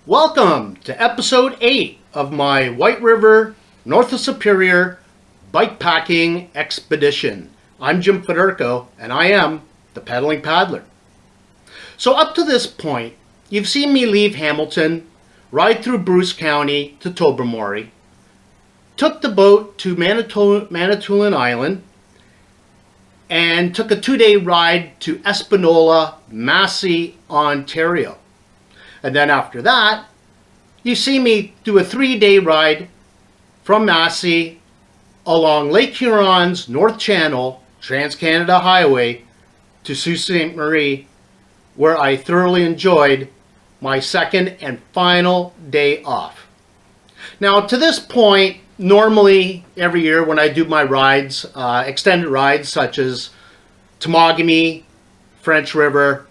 Welcome to episode 8 of my White River, north of Superior bikepacking expedition. I'm Jim Federico, and I am the Pedaling Paddler. So up to this point, you've seen me leave Hamilton, ride through Bruce County to Tobermory, took the boat to Manitoulin Island, and took a 2-day ride to Espanola, Massey, Ontario. And then after that, you see me do a 3-day ride from Massey along Lake Huron's North Channel, Trans-Canada Highway, to Sault Ste. Marie, where I thoroughly enjoyed my second and final day off. Now, to this point, normally every year when I do my rides, extended rides such as Temagami, French River,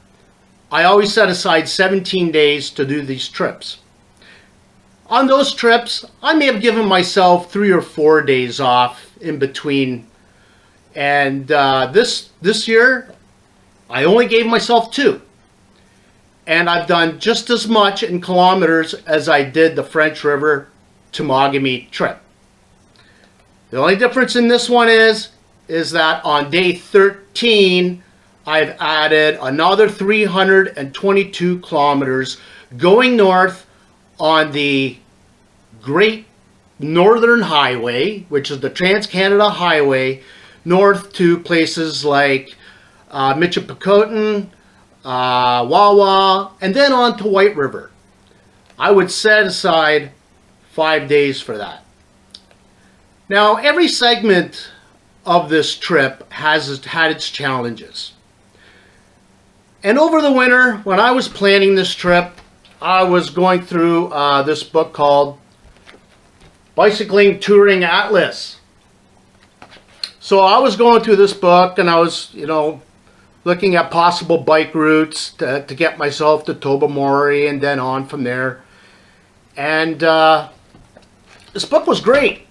I always set aside 17 days to do these trips. On those trips, I may have given myself 3 or 4 days off in between. And this year, I only gave myself 2. And I've done just as much in kilometers as I did the French River Temagami trip. The only difference in this one is that on day 13, I've added another 322 kilometers going north on the Great Northern Highway, which is the Trans-Canada Highway, north to places like Michipicoten, Wawa, and then on to White River. I would set aside 5 days for that. Now, every segment of this trip has had its challenges. And over the winter, when I was planning this trip, I was going through this book called Bicycling Touring Atlas. So I was going through this book and I was, looking at possible bike routes to get myself to Tobermory and then on from there. And this book was great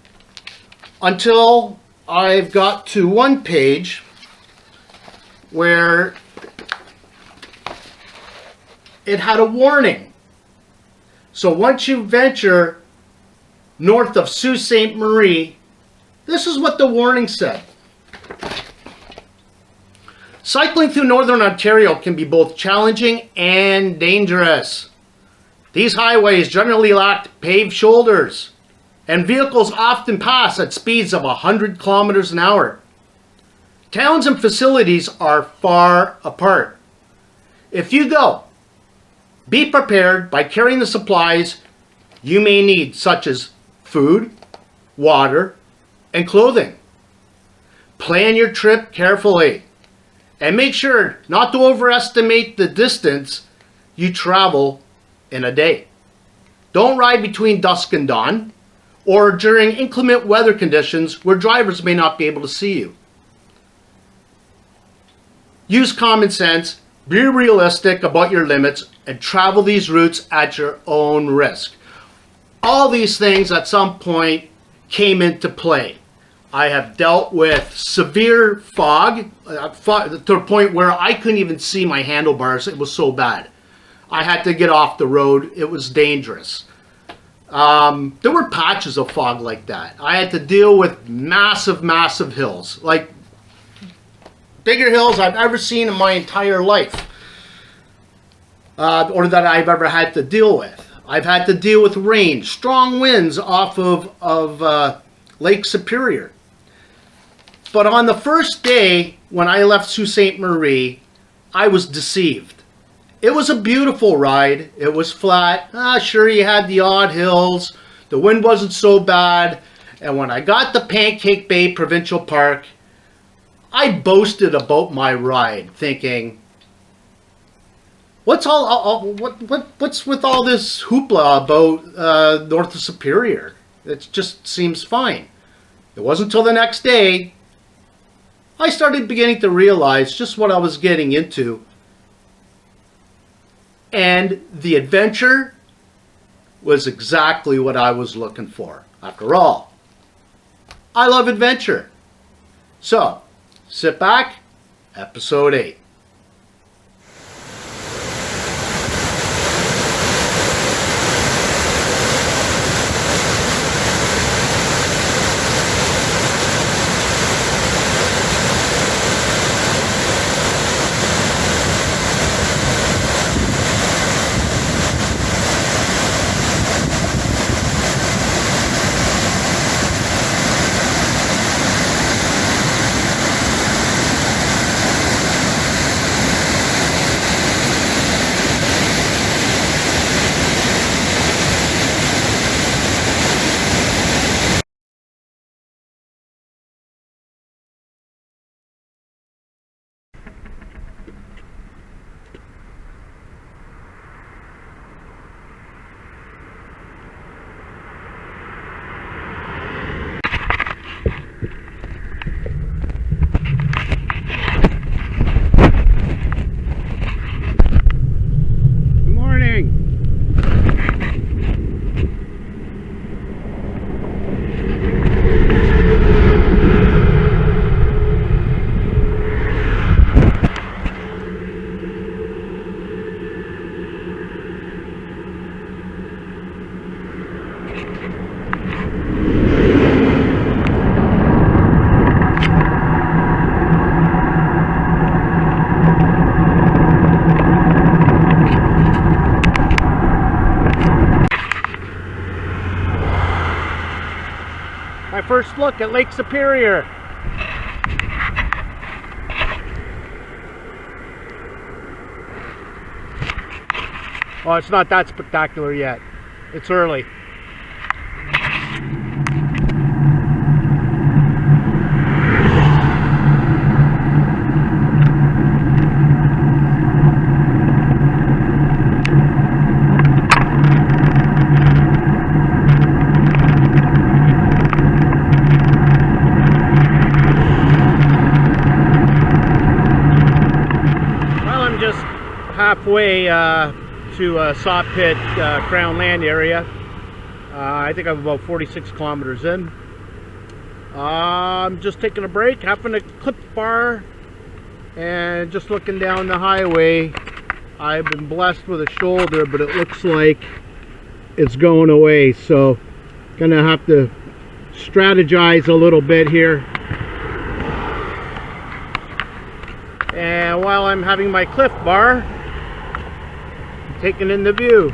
until I've got to one page where it had a warning. So once you venture north of Sault Ste. Marie, this is what the warning said. Cycling through northern Ontario can be both challenging and dangerous. These highways generally lack paved shoulders, and vehicles often pass at speeds of 100 kilometers an hour. Towns and facilities are far apart. If you go, be prepared by carrying the supplies you may need, such as food, water, and clothing. Plan your trip carefully and make sure not to overestimate the distance you travel in a day. Don't ride between dusk and dawn or during inclement weather conditions where drivers may not be able to see you. Use common sense, be realistic about your limits, and travel these routes at your own risk. All these things at some point came into play. I have dealt with severe fog to the point where I couldn't even see my handlebars. It was so bad. I had to get off the road. It was dangerous. There were patches of fog like that. I had to deal with massive, massive hills, like bigger hills I've ever seen in my entire life, or that I've ever had to deal with. I've had to deal with rain, strong winds off of Lake Superior. But on the first day when I left Sault Ste. Marie, I was deceived. It was a beautiful ride. It was flat. Sure, you had the odd hills. The wind wasn't so bad. And when I got to Pancake Bay Provincial Park, I boasted about my ride, thinking, what's with all this hoopla about north of Superior? It just seems fine. It wasn't until the next day I started beginning to realize just what I was getting into. And the adventure was exactly what I was looking for. After all, I love adventure. So, sit back, episode 8. first look at Lake Superior. Oh, it's not that spectacular yet. It's early. Well, I'm just halfway to Saw Pit Crown Land area. I think I'm about 46 kilometers in. I'm just taking a break, having a Cliff Bar, and just looking down the highway. I've been blessed with a shoulder, but it looks like it's going away, so gonna have to strategize a little bit here. And while I'm having my Cliff Bar, taking in the view.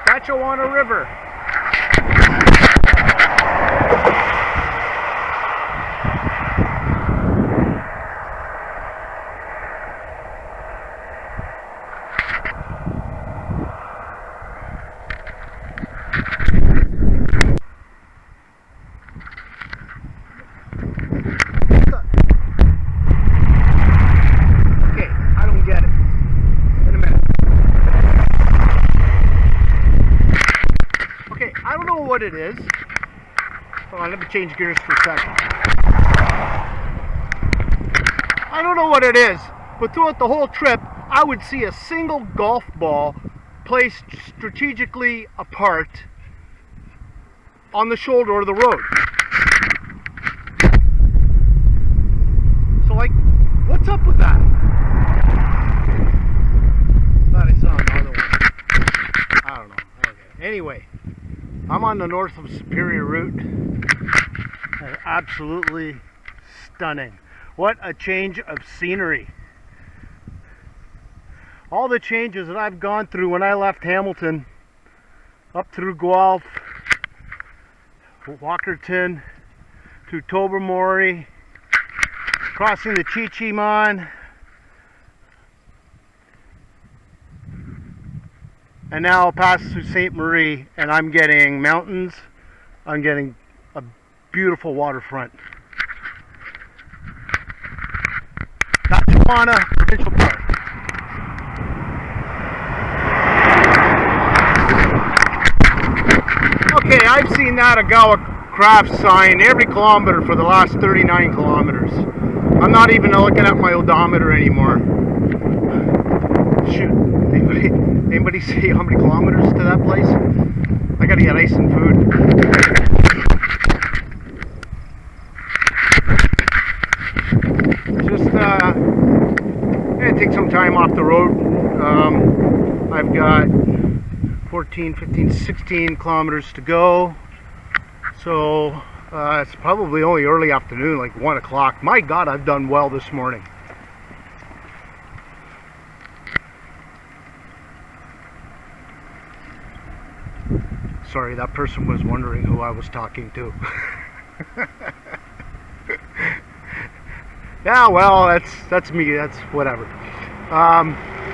Saskatchewan River. What it is. Hold on, let me change gears for a second. I don't know what it is, but throughout the whole trip, I would see a single golf ball placed strategically apart on the shoulder of the road. So, like, what's up with that? Thought I saw another one. I don't know. Okay. Anyway. I'm on the north of Superior route. Absolutely stunning. What a change of scenery. All the changes that I've gone through when I left Hamilton, up through Guelph, Walkerton, through Tobermory, crossing the Chi-Chi-Mon, and now I'll pass through Ste. Marie, and I'm getting mountains, I'm getting a beautiful waterfront. Saskatchewan Provincial Park. Okay, I've seen that Agawa Craft sign every kilometer for the last 39 kilometers. I'm not even looking at my odometer anymore. Shoot. Anybody see how many kilometers to that place? I gotta get ice and food. Just gonna take some time off the road. I've got 14, 15, 16 kilometers to go. So it's probably only early afternoon, like 1 o'clock. My God, I've done well this morning. Sorry, that person was wondering who I was talking to. Yeah, well, that's me. That's whatever.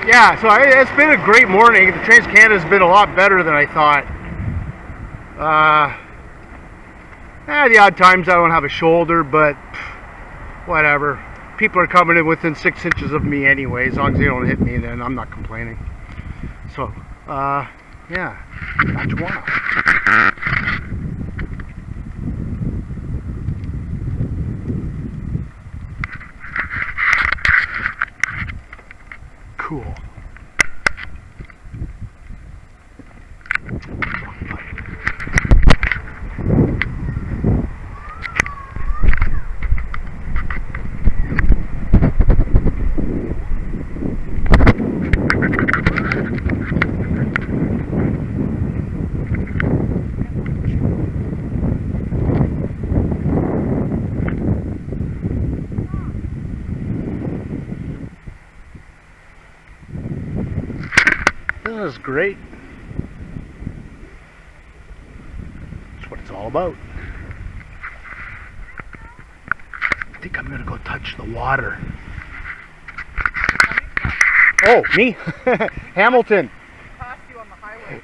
Yeah, so it's been a great morning. The Trans-Canada's been a lot better than I thought. The odd times I don't have a shoulder, but whatever. People are coming in within 6 inches of me anyway. As long as they don't hit me, then I'm not complaining. So, yeah, Saskatchewan. Cool. great. That's what it's all about. I think I'm gonna go touch the water. Oh, me? Hamilton. Passed you on the highway.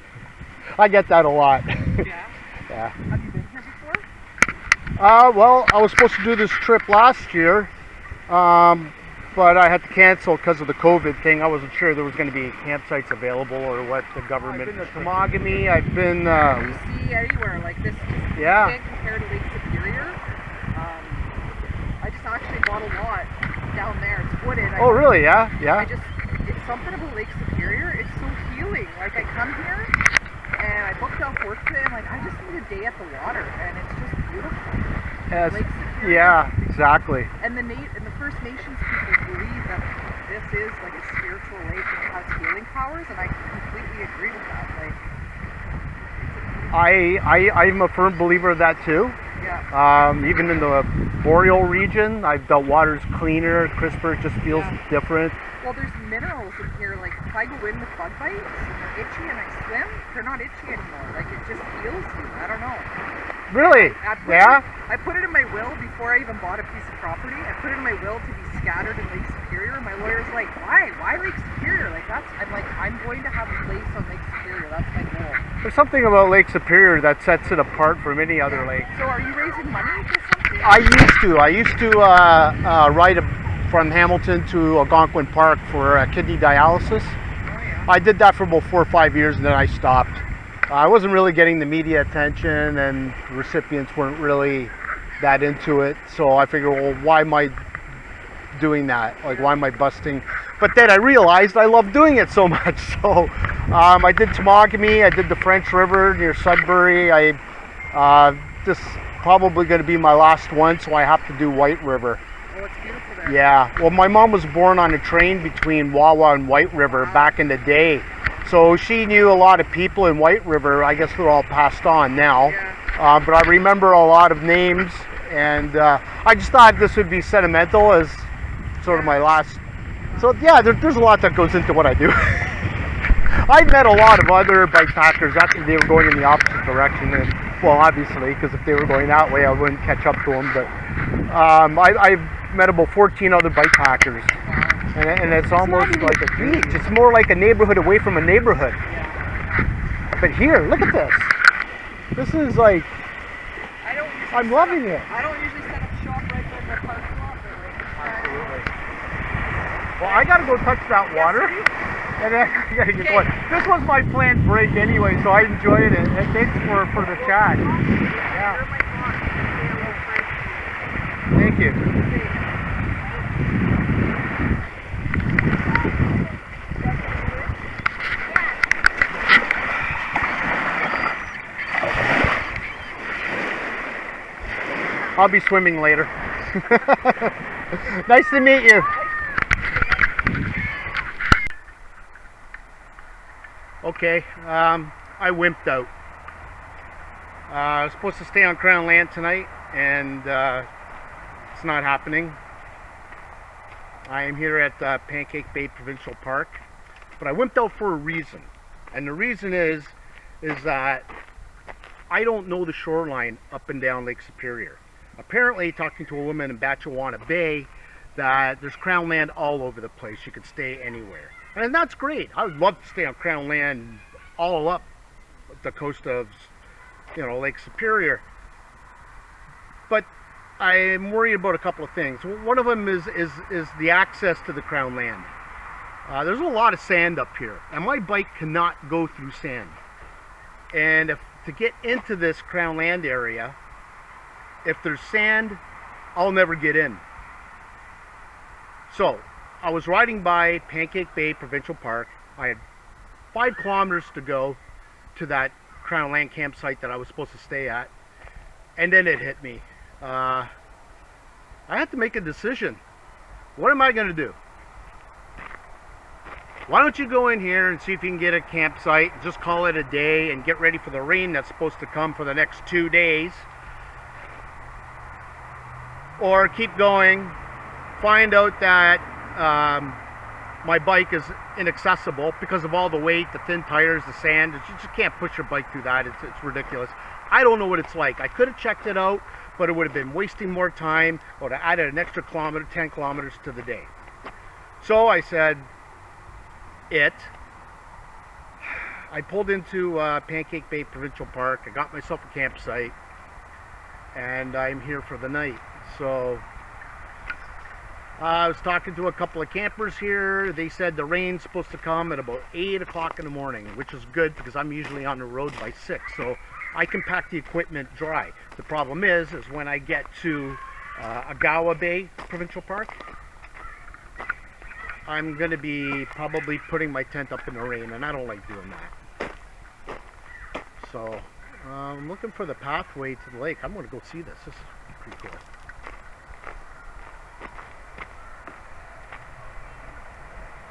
I get that a lot. Yeah? Yeah. Have you been here before? Well, I was supposed to do this trip last year, but I had to cancel because of the COVID thing. I wasn't sure there was going to be campsites available or what the government. I've been to Temagami. I've been. You see anywhere like this. Just, Yeah. You can't compare to Lake Superior. I just actually bought a lot down there. It's wooded. Oh, really? Yeah. Yeah. It's something about Lake Superior. It's so healing. Like I come here and I booked off work today. I'm like, I just need a day at the water, and it's just beautiful. Yes. Lake Superior. Yeah. Exactly. And the First Nations people believe that this is like a spiritual lake and it has healing powers, and I completely agree with that. Like, I'm a firm believer of that too. yeah. Even in the boreal region, the water's cleaner, crisper. It just feels different. Well, there's minerals in here. Like if I go in with bug bites and they're itchy and I swim, they're not itchy anymore. Like it just heals you. I don't know. Really? I put it in my will before I even bought a piece of property. I put it in my will to be scattered in Lake Superior. My lawyer's like, why? Why Lake Superior? Like I'm like, I'm going to have a place on Lake Superior. That's my goal. There's something about Lake Superior that sets it apart from any other lake. So are you raising money for something? I used to ride from Hamilton to Algonquin Park for kidney dialysis. Oh, yeah. I did that for about 4 or 5 years and then I stopped. I wasn't really getting the media attention and recipients weren't really that into it. So I figured, well, why am I doing that? Like, why am I busting? But then I realized I love doing it so much. So I did Temagami, I did the French River near Sudbury. This is probably going to be my last one, so I have to do White River. Oh, it's beautiful there. Yeah, well, my mom was born on a train between Wawa and White River back in the day. So she knew a lot of people in White River. I guess they're all passed on now. Yeah. But I remember a lot of names, and I just thought this would be sentimental as sort of my last. So yeah, there's a lot that goes into what I do. I met a lot of other bikepackers after they were going in the opposite direction, and well, obviously, because if they were going that way, I wouldn't catch up to them. But I've met about 14 other bikepackers. And it's almost like a beach. It's more like a neighborhood away from a neighborhood. Yeah. But here, look at this. This is like, I'm loving it. I don't usually set up shop right there in the parking lot. Absolutely. Well, I gotta go touch that water. And then I gotta get going. This was my planned break anyway, so I enjoyed it. And thanks for the chat. Yeah. Thank you. I'll be swimming later. Nice to meet you. Okay, I wimped out. I was supposed to stay on Crown Land tonight, and it's not happening. I am here at Pancake Bay Provincial Park, but I wimped out for a reason. And the reason is that I don't know the shoreline up and down Lake Superior. Apparently, talking to a woman in Batchewana Bay, that there's Crown Land all over the place. You can stay anywhere. And that's great. I would love to stay on Crown Land all up the coast of, Lake Superior. But I'm worried about a couple of things. One of them is the access to the Crown Land. There's a lot of sand up here, and my bike cannot go through sand. And to get into this Crown Land area, if there's sand, I'll never get in. So, I was riding by Pancake Bay Provincial Park. I had 5 kilometers to go to that Crown Land campsite that I was supposed to stay at. And then it hit me. I had to make a decision. What am I going to do? Why don't you go in here and see if you can get a campsite, just call it a day, and get ready for the rain that's supposed to come for the next 2 days. Or keep going, find out that my bike is inaccessible because of all the weight, the thin tires, the sand. You just can't push your bike through that. It's ridiculous. I don't know what it's like. I could have checked it out, but it would have been wasting more time. I would have added an extra kilometer, 10 kilometers to the day. So I said, I pulled into Pancake Bay Provincial Park. I got myself a campsite, and I'm here for the night. So I was talking to a couple of campers here. They said the rain's supposed to come at about 8 o'clock in the morning, which is good because I'm usually on the road by 6. So I can pack the equipment dry. The problem is when I get to Agawa Bay Provincial Park, I'm going to be probably putting my tent up in the rain, and I don't like doing that. So I'm looking for the pathway to the lake. I'm going to go see this. This is pretty cool.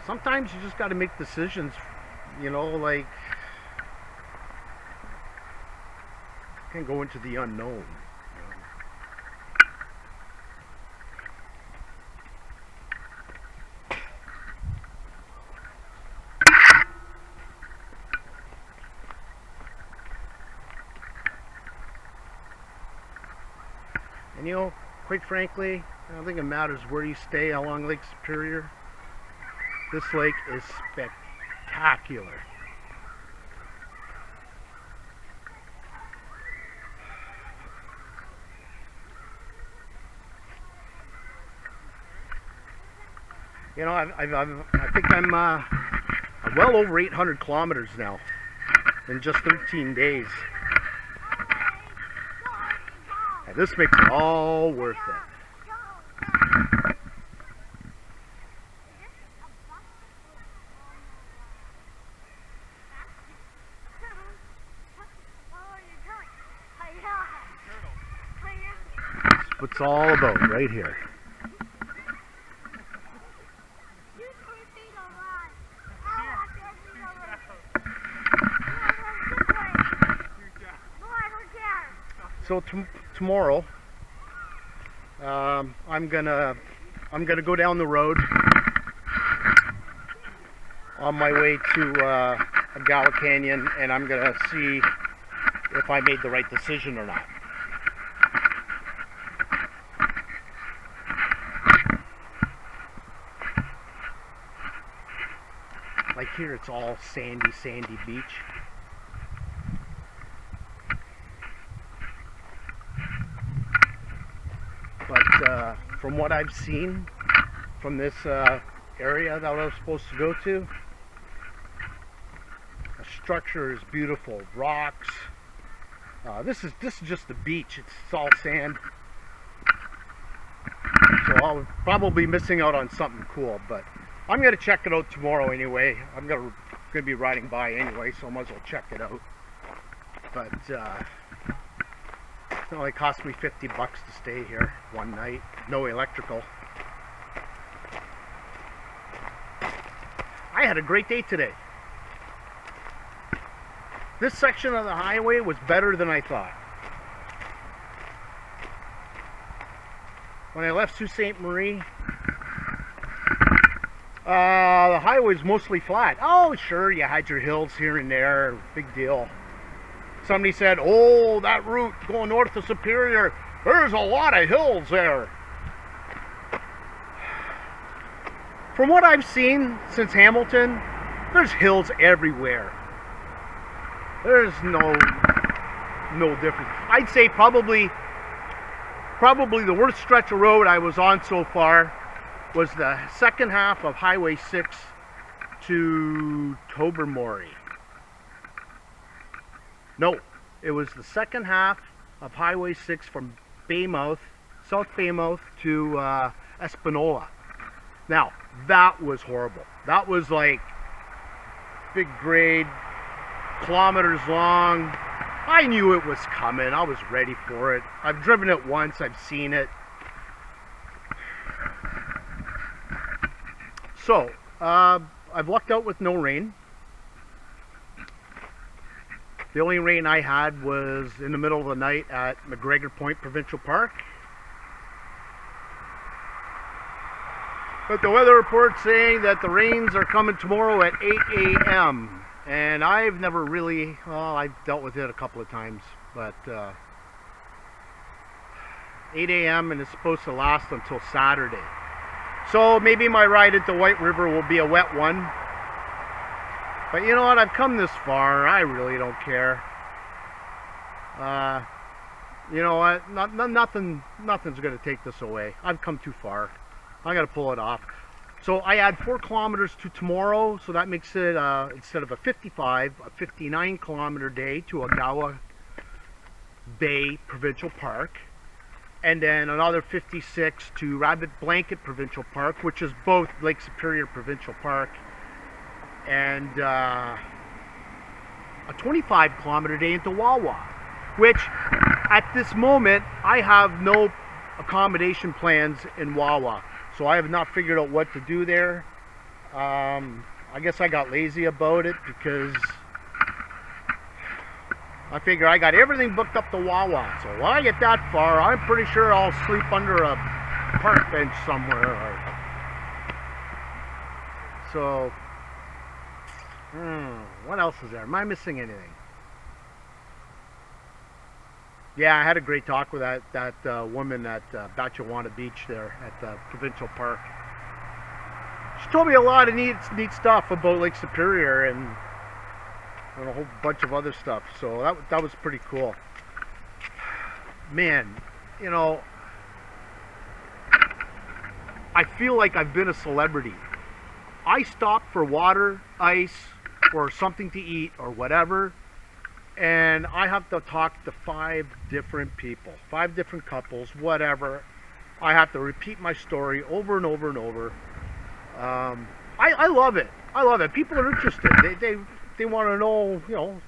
Sometimes you just got to make decisions, you know, like, you can go into the unknown. And you know, quite frankly, I don't think it matters where you stay along Lake Superior. This lake is spectacular. You know, I think I'm well over 800 kilometers now in just 13 days. And this makes it all worth it. That's what it's all about right here. So tomorrow, I'm gonna go down the road on my way to Agawa Canyon, and I'm gonna see if I made the right decision or not. Like here, it's all sandy beach. But from what I've seen from this area that I was supposed to go to, the structure is beautiful. Rocks. This is just the beach. It's all sand. So I'll probably be missing out on something cool, but I'm gonna check it out tomorrow anyway. I'm gonna be riding by anyway, so I might as well check it out. But it only cost me $50 to stay here one night. No electrical. I had a great day today. This section of the highway was better than I thought. When I left Sault Ste. Marie, the highway's mostly flat. Oh, sure, you had your hills here and there. Big deal. Somebody said, oh, that route going north of Superior, there's a lot of hills there. From what I've seen since Hamilton, there's hills everywhere. There's no difference. I'd say probably the worst stretch of road I was on so far was the second half of Highway 6 to Tobermory. No, it was the second half of Highway 6 from Baymouth, South Baymouth to Espanola. Now, that was horrible. That was like big grade, kilometers long. I knew it was coming. I was ready for it. I've driven it once. I've seen it. So, I've lucked out with no rain. The only rain I had was in the middle of the night at McGregor Point Provincial Park. But the weather report's saying that the rains are coming tomorrow at 8 a.m. And I've never really, well, I've dealt with it a couple of times, but 8 a.m. and it's supposed to last until Saturday. So maybe my ride into White River will be a wet one. But you know what? I've come this far. I really don't care. You know what? Nothing's going to take this away. I've come too far. I got to pull it off. So I add 4 kilometers to tomorrow. So that makes it, instead of a 55, a 59 kilometer day to Agawa Bay Provincial Park. And then another 56 to Rabbit Blanket Provincial Park, which is both Lake Superior Provincial Park, and a 25 kilometer day into Wawa, which at this moment I have no accommodation plans in Wawa, so I have not figured out what to do there. I guess I got lazy about it because I figure I got everything booked up to Wawa, so when I get that far, I'm pretty sure I'll sleep under a park bench somewhere. So, what else is there? Am I missing anything? Yeah, I had a great talk with that woman at Batchewana Beach there at the Provincial Park. She told me a lot of neat stuff about Lake Superior and a whole bunch of other stuff, so that was pretty cool. Man, you know, I feel like I've been a celebrity. I stop for water, ice, or something to eat or whatever, and I have to talk to 5 different people, 5 different couples, whatever. I have to repeat my story over and over and over. I love it. I love it. People are interested. They want to know, you know,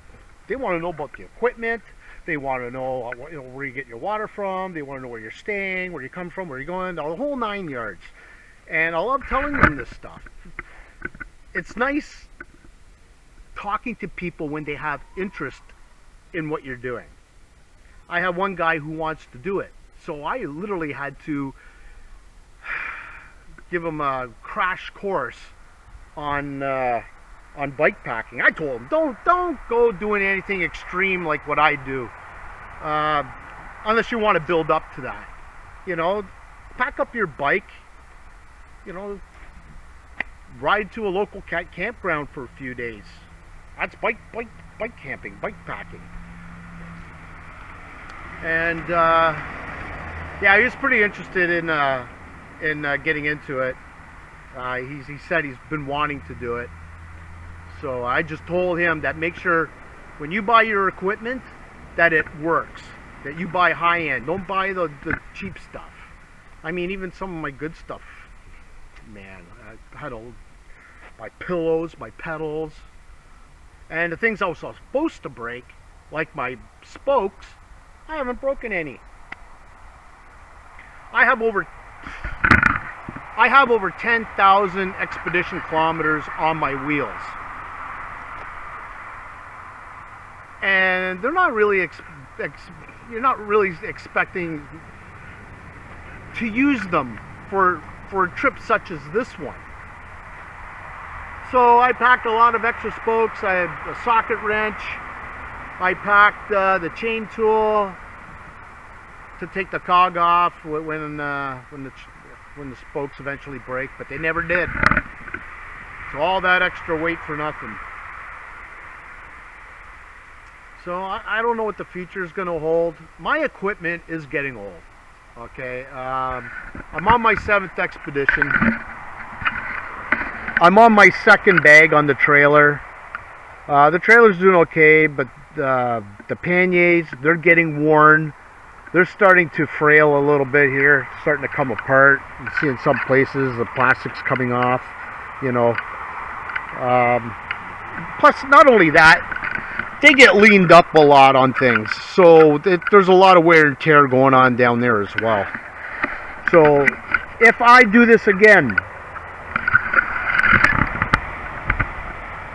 they want to know about the equipment. They want to know, you know, where you get your water from. They want to know where you're staying, where you come from, where you're going, the whole 9 yards. And I love telling them this stuff. It's nice talking to people when they have interest in what you're doing. I have one guy who wants to do it, so I literally had to give him a crash course on bikepacking. I told him, don't go doing anything extreme like what I do, unless you want to build up to that. You know, pack up your bike, you know, ride to a local campground for a few days. That's bike camping, bike packing. And yeah, he was pretty interested in getting into it. He said he's been wanting to do it. So I just told him that make sure when you buy your equipment that it works, that you buy high end. Don't buy the cheap stuff. I mean, even some of my good stuff, man, I had to buy pillows, my pedals, and the things I was supposed to break, like my spokes, I haven't broken any. I have over 10,000 expedition kilometers on my wheels. And they're not really you're not really expecting to use them for a trip such as this one. So I packed a lot of extra spokes. I had a socket wrench. I packed the chain tool to take the cog off when the spokes eventually break, but they never did. So all that extra weight for nothing. So I don't know what the future is going to hold. My equipment is getting old. Okay, I'm on my 7th expedition. I'm on my 2nd bag on the trailer. The trailer's doing okay, but the panniers, they're getting worn. They're starting to frail a little bit here, starting to come apart. You see in some places the plastic's coming off, you know. Plus, not only that, they get leaned up a lot on things, so there's a lot of wear and tear going on down there as well. So if I do this again,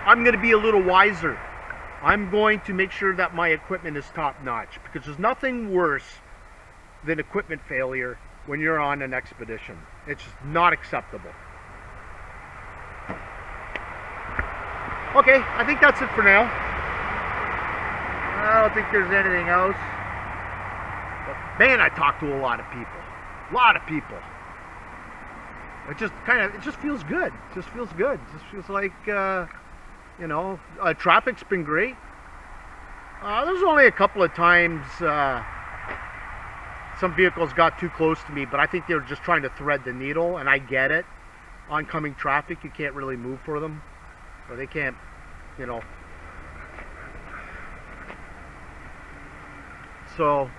I'm going to be a little wiser. I'm going to make sure that my equipment is top notch, because there's nothing worse than equipment failure when you're on an expedition. It's just not acceptable. Okay, I think that's it for now. I don't think there's anything else. But man, I talked to a lot of people. A lot of people. It just feels good. It just feels good. It just feels like, traffic's been great. There's only a couple of times some vehicles got too close to me, but I think they were just trying to thread the needle, and I get it. Oncoming traffic, you can't really move for them, or they can't, So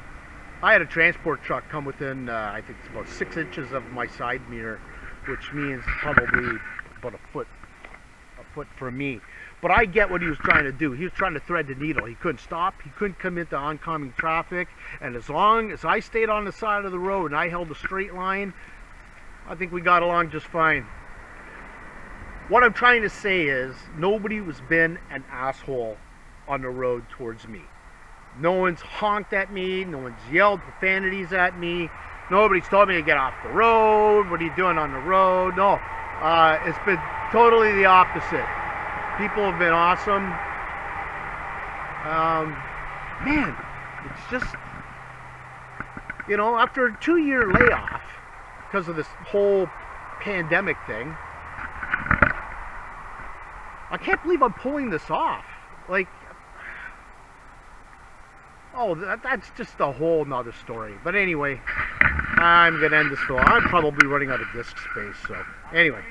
I had a transport truck come within, I think it's about 6 inches of my side mirror, which means probably about a foot for me. But I get what he was trying to do. He was trying to thread the needle. He couldn't stop. He couldn't come into oncoming traffic. And as long as I stayed on the side of the road and I held a straight line, I think we got along just fine. What I'm trying to say is nobody has been an asshole on the road towards me. No one's honked at me. No one's yelled profanities at me. Nobody's told me to get off the road. What are you doing on the road? No. It's been totally the opposite. People have been awesome. Man, it's just, after a 2-year layoff because of this whole pandemic thing, I can't believe I'm pulling this off. Like, oh, that's just a whole nother story. But anyway, I'm going to end this film. I'm probably running out of disk space, so anyway.